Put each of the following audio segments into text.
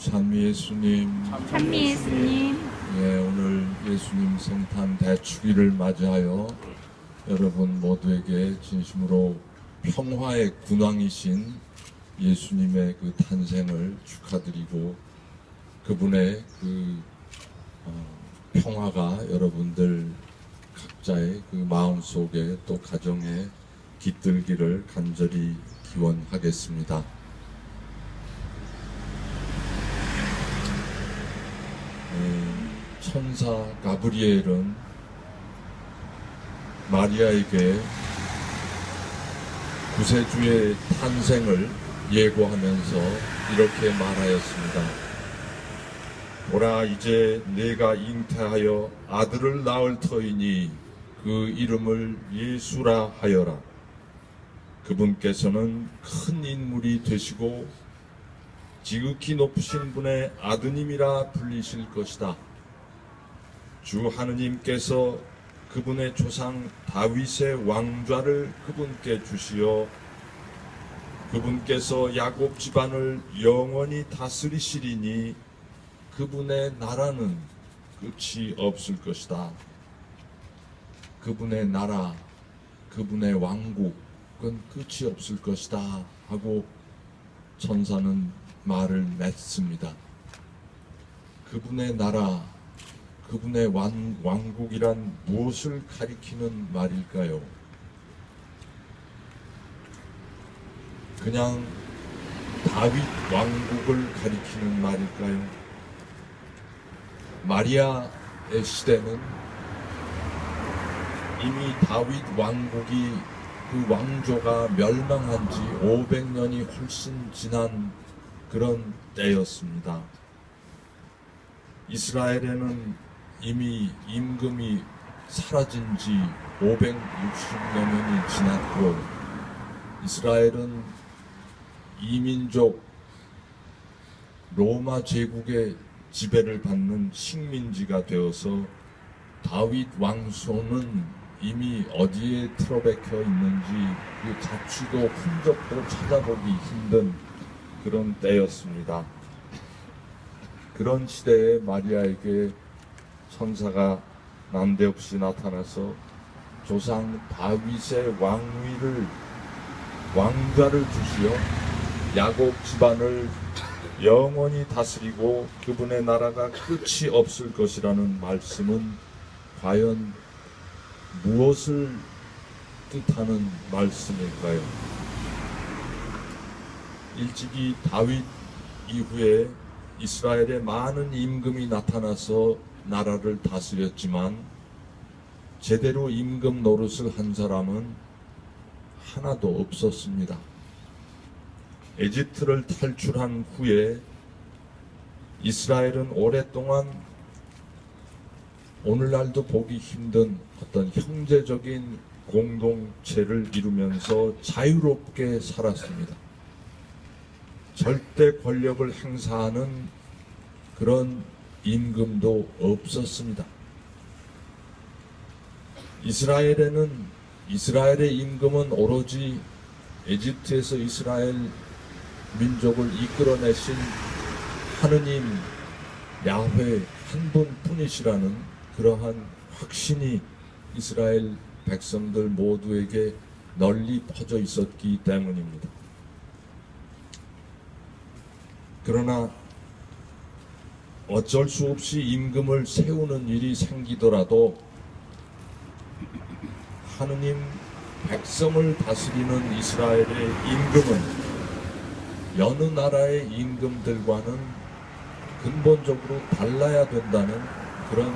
찬미 예수님, 찬미 예수님, 예, 오늘 예수님 생탄 대축일을 맞이하여 여러분 모두에게 진심으로 평화의 군왕이신 예수님의 그 탄생을 축하드리고 그분의 그 평화가 여러분들 각자의 그 마음속에 또 가정에 깃들기를 간절히 기원하겠습니다. 천사 가브리엘은 마리아에게 구세주의 탄생을 예고하면서 이렇게 말하였습니다. 보라, 이제 내가 잉태하여 아들을 낳을 터이니 그 이름을 예수라 하여라. 그분께서는 큰 인물이 되시고 지극히 높으신 분의 아드님이라 불리실 것이다. 주 하느님께서 그분의 조상 다윗의 왕좌를 그분께 주시어 그분께서 야곱 집안을 영원히 다스리시리니 그분의 나라는 끝이 없을 것이다. 그분의 나라, 그분의 왕국은 끝이 없을 것이다 하고 천사는 말을 맺습니다. 그분의 나라, 그분의 왕국이란 무엇을 가리키는 말일까요? 그냥 다윗 왕국을 가리키는 말일까요? 마리아의 시대는 이미 다윗 왕국이 그 왕조가 멸망한 지 500년이 훨씬 지난 그런 때였습니다. 이스라엘에는 이미 임금이 사라진 지 560여 년이 지났고 이스라엘은 이민족 로마 제국의 지배를 받는 식민지가 되어서 다윗 왕소는 이미 어디에 틀어박혀 있는지 그 자취도 흔적도 찾아보기 힘든 그런 때였습니다. 그런 시대에 마리아에게 천사가 난데없이 나타나서 조상 다윗의 왕좌를 주시어 야곱 집안을 영원히 다스리고 그분의 나라가 끝이 없을 것이라는 말씀은 과연 무엇을 뜻하는 말씀일까요? 일찍이 다윗 이후에 이스라엘에 많은 임금이 나타나서 나라를 다스렸지만 제대로 임금 노릇을 한 사람은 하나도 없었습니다. 에집트를 탈출한 후에 이스라엘은 오랫동안 오늘날도 보기 힘든 어떤 형제적인 공동체를 이루면서 자유롭게 살았습니다. 절대 권력을 행사하는 그런 임금도 없었습니다. 이스라엘의 임금은 오로지 에집트에서 이스라엘 민족을 이끌어내신 하느님 야훼 한 분뿐이시라는 그러한 확신이 이스라엘 백성들 모두에게 널리 퍼져 있었기 때문입니다. 그러나 어쩔 수 없이 임금을 세우는 일이 생기더라도 하느님 백성을 다스리는 이스라엘의 임금은 여느 나라의 임금들과는 근본적으로 달라야 된다는 그런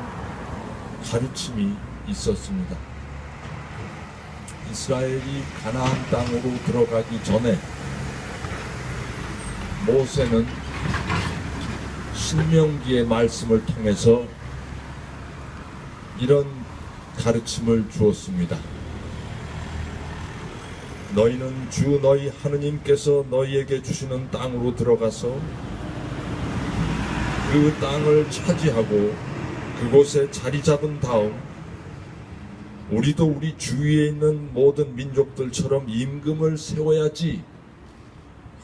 가르침이 있었습니다. 이스라엘이 가나안 땅으로 들어가기 전에 모세는 신명기의 말씀을 통해서 이런 가르침을 주었습니다. 너희는 주 너희 하느님께서 너희에게 주시는 땅으로 들어가서 그 땅을 차지하고 그곳에 자리 잡은 다음 우리도 우리 주위에 있는 모든 민족들처럼 임금을 세워야지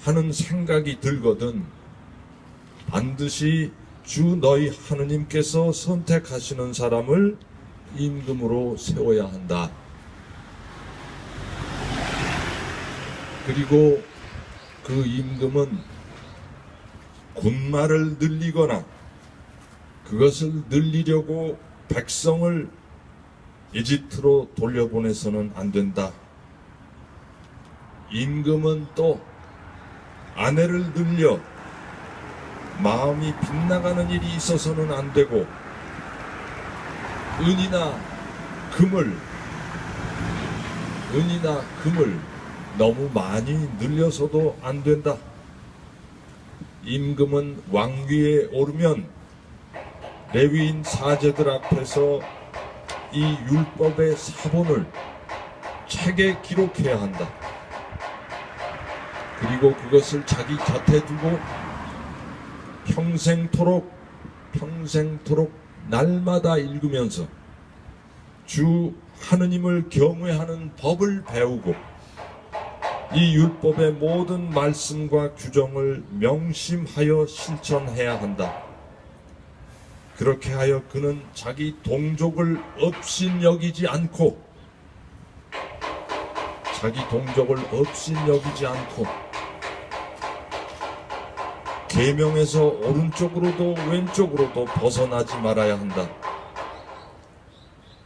하는 생각이 들거든 반드시 주 너희 하느님께서 선택하시는 사람을 임금으로 세워야 한다. 그리고 그 임금은 군마를 늘리거나 그것을 늘리려고 백성을 이집트로 돌려보내서는 안 된다. 임금은 또 아내를 늘려 마음이 빗나가는 일이 있어서는 안 되고, 은이나 금을 너무 많이 늘려서도 안 된다. 임금은 왕위에 오르면 레위인 사제들 앞에서 이 율법의 사본을 책에 기록해야 한다. 그리고 그것을 자기 곁에 두고 평생토록 날마다 읽으면서 주 하느님을 경외하는 법을 배우고 이 율법의 모든 말씀과 규정을 명심하여 실천해야 한다. 그렇게 하여 그는 자기 동족을 업신여기지 않고 계명에서 오른쪽으로도 왼쪽으로도 벗어나지 말아야 한다.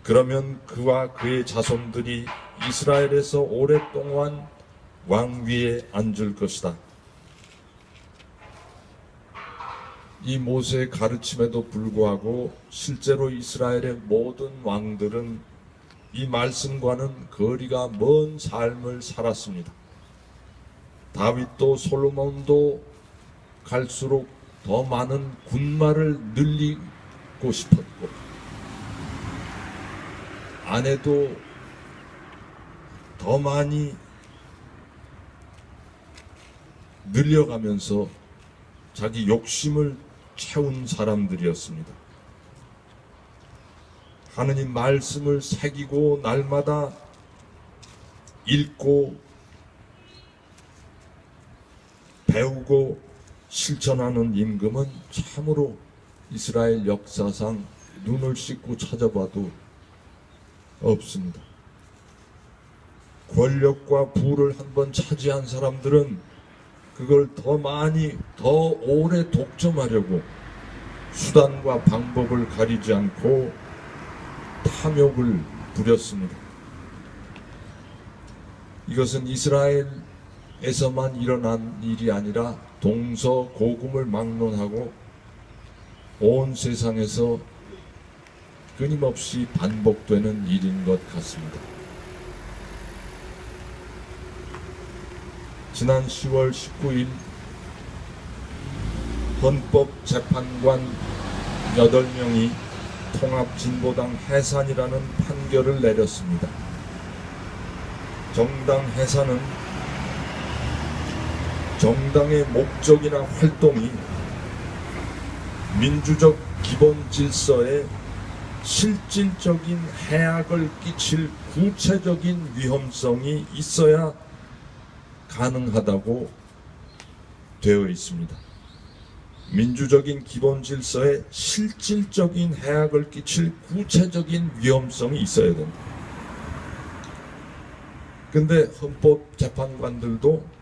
그러면 그와 그의 자손들이 이스라엘에서 오랫동안 왕위에 앉을 것이다. 이 모세의 가르침에도 불구하고 실제로 이스라엘의 모든 왕들은 이 말씀과는 거리가 먼 삶을 살았습니다. 다윗도 솔로몬도 갈수록 더 많은 군마를 늘리고 싶었고, 아내도 더 많이 늘려가면서 자기 욕심을 채운 사람들이었습니다. 하느님 말씀을 새기고 날마다 읽고 배우고 실천하는 임금은 참으로 이스라엘 역사상 눈을 씻고 찾아봐도 없습니다. 권력과 부를 한번 차지한 사람들은 그걸 더 많이, 더 오래 독점하려고 수단과 방법을 가리지 않고 탐욕을 부렸습니다. 이것은 이스라엘에서만 일어난 일이 아니라 동서고금을 막론하고 온 세상에서 끊임없이 반복되는 일인 것 같습니다. 지난 10월 19일 헌법재판관 8명이 통합진보당 해산이라는 판결을 내렸습니다. 정당 해산은 정당의 목적이나 활동이 민주적 기본 질서에 실질적인 해악을 끼칠 구체적인 위험성이 있어야 가능하다고 되어 있습니다. 민주적인 기본 질서에 실질적인 해악을 끼칠 구체적인 위험성이 있어야 된다. 근데 헌법재판관들도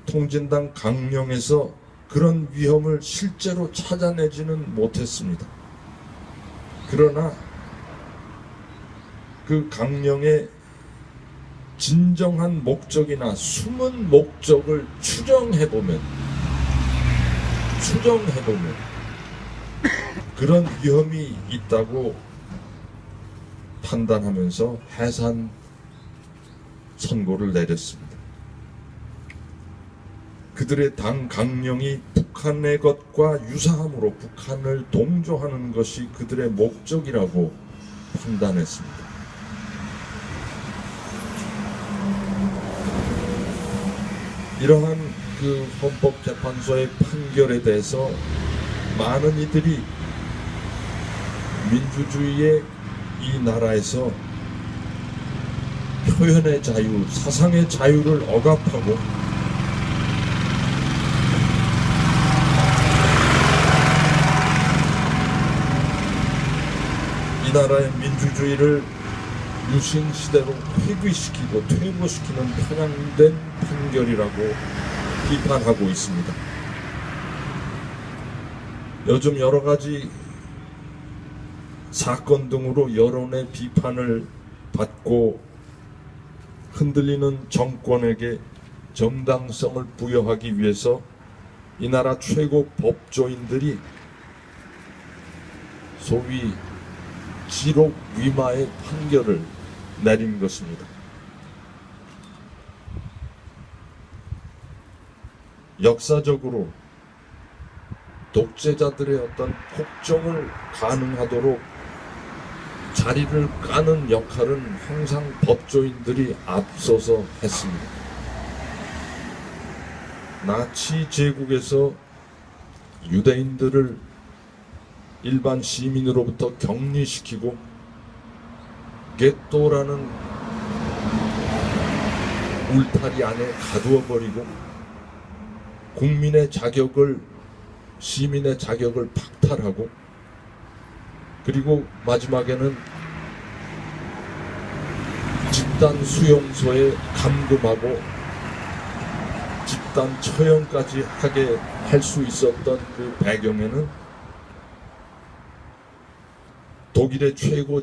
통진당 강령에서 그런 위험을 실제로 찾아내지는 못했습니다. 그러나 그 강령의 진정한 목적이나 숨은 목적을 추정해보면 그런 위험이 있다고 판단하면서 해산 선고를 내렸습니다. 그들의 당 강령이 북한의 것과 유사하므로 북한을 동조하는 것이 그들의 목적이라고 판단했습니다. 이러한 그 헌법재판소의 판결에 대해서 많은 이들이 민주주의의 이 나라에서 표현의 자유, 사상의 자유를 억압하고 나라의 민주주의를 유신 시대로 회귀시키고 퇴보시키는 편향된 판결이라고 비판하고 있습니다. 요즘 여러 가지 사건 등으로 여론의 비판을 받고 흔들리는 정권에게 정당성을 부여하기 위해서 이 나라 최고 법조인들이 소위 지록 위마의 판결을 내린 것입니다. 역사적으로 독재자들의 어떤 폭정을 가능하도록 자리를 까는 역할은 항상 법조인들이 앞서서 했습니다. 나치 제국에서 유대인들을 일반 시민으로부터 격리시키고 게토라는 울타리 안에 가두어버리고 국민의 자격을, 시민의 자격을 박탈하고, 그리고 마지막에는 집단 수용소에 감금하고 집단 처형까지 하게 할 수 있었던 그 배경에는 독일의 최고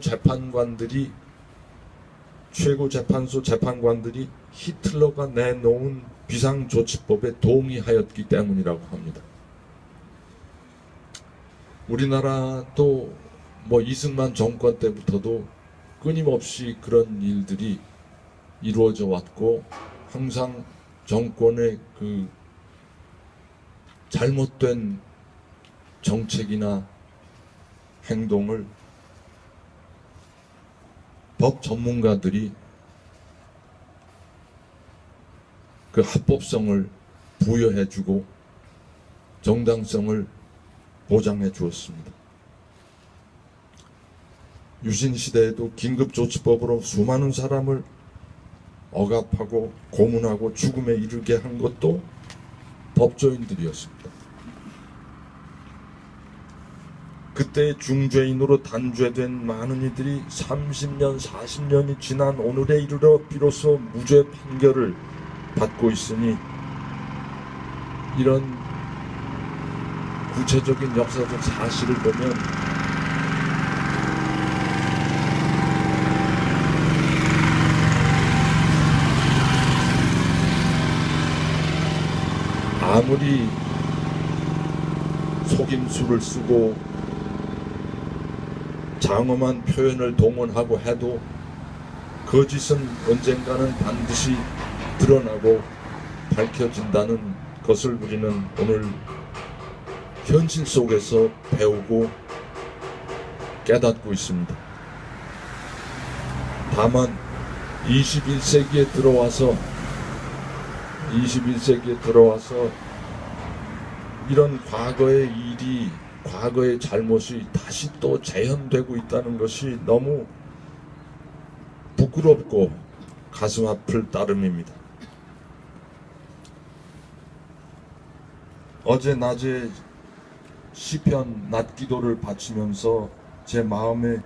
재판소 재판관들이 히틀러가 내놓은 비상조치법에 동의하였기 때문이라고 합니다. 우리나라도 이승만 정권 때부터도 끊임없이 그런 일들이 이루어져 왔고, 항상 정권의 그 잘못된 정책이나 행동을 법 전문가들이 그 합법성을 부여해주고 정당성을 보장해 주었습니다. 유신 시대에도 긴급조치법으로 수많은 사람을 억압하고 고문하고 죽음에 이르게 한 것도 법조인들이었습니다. 그때 중죄인으로 단죄된 많은 이들이 30년, 40년이 지난 오늘에 이르러 비로소 무죄 판결을 받고 있으니, 이런 구체적인 역사적 사실을 보면 아무리 속임수를 쓰고 장엄한 표현을 동원하고 해도 거짓은 언젠가는 반드시 드러나고 밝혀진다는 것을 우리는 오늘 현실 속에서 배우고 깨닫고 있습니다. 다만 21세기에 들어와서 이런 과거의 일이, 과거의 잘못이 다시 또 재현되고 있다는 것이 너무 부끄럽고 가슴 아플 따름입니다. 어제 낮에 시편 낮 기도를 바치면서 제 마음에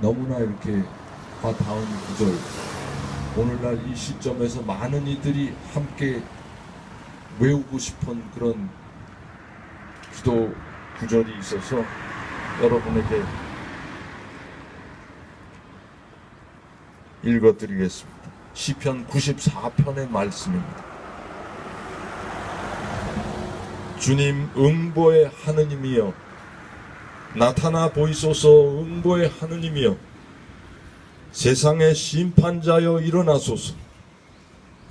너무나 이렇게 와닿은 구절, 오늘날 이 시점에서 많은 이들이 함께 외우고 싶은 그런 기도 구절이 있어서 여러분에게 읽어드리겠습니다. 시편 94편의 말씀입니다. 주님, 응보의 하느님이여, 나타나 보이소서. 응보의 하느님이여, 세상의 심판자여 일어나소서.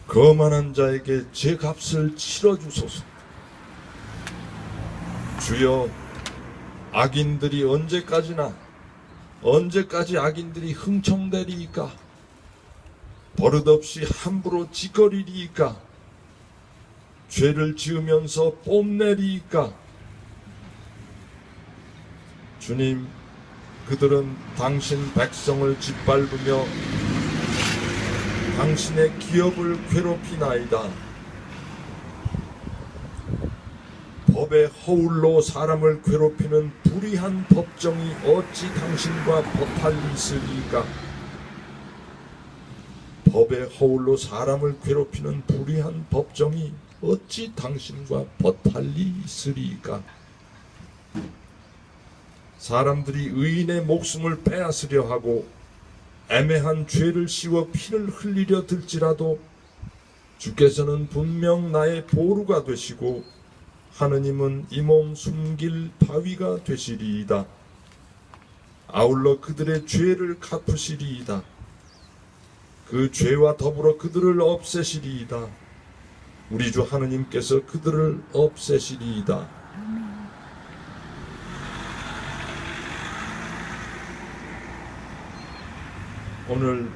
거만한 자에게 제 값을 치러주소서. 주여, 악인들이 언제까지 악인들이 흥청대리이까? 버릇없이 함부로 짓거리리이까? 죄를 지으면서 뽐내리이까? 주님, 그들은 당신 백성을 짓밟으며 당신의 기업을 괴롭히나이다. 법의 허울로 사람을 괴롭히는 불의한 법정이 어찌 당신과 버탈리 있으리까? 법의 허울로 사람을 괴롭히는 불의한 법정이 어찌 당신과 버탈리 있으리까? 사람들이 의인의 목숨을 빼앗으려 하고 애매한 죄를 씌워 피를 흘리려 들지라도 주께서는 분명 나의 보루가 되시고 하느님은 이 몸 숨길 바위가 되시리이다. 아울러 그들의 죄를 갚으시리이다. 그 죄와 더불어 그들을 없애시리이다. 우리 주 하느님께서 그들을 없애시리이다. 오늘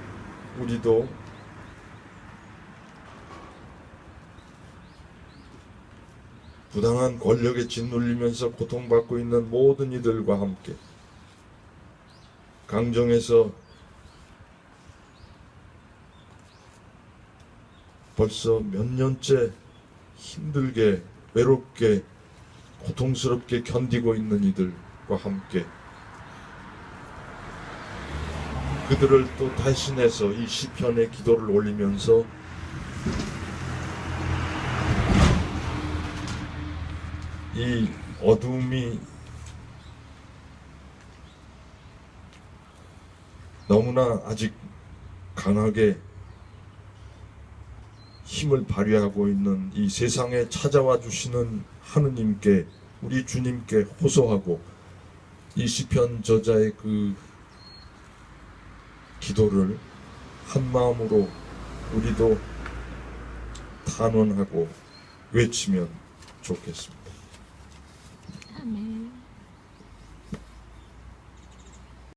우리도 부당한 권력에 짓눌리면서 고통받고 있는 모든 이들과 함께 강정에서 벌써 몇 년째 힘들게 외롭게 고통스럽게 견디고 있는 이들과 함께 그들을 또 대신해서 이 시편의 기도를 올리면서 이 어둠이 너무나 아직 강하게 힘을 발휘하고 있는 이 세상에 찾아와 주시는 하느님께 우리 주님께 호소하고 이 시편 저자의 그 기도를 한 마음으로 우리도 탄원하고 외치면 좋겠습니다. 아멘.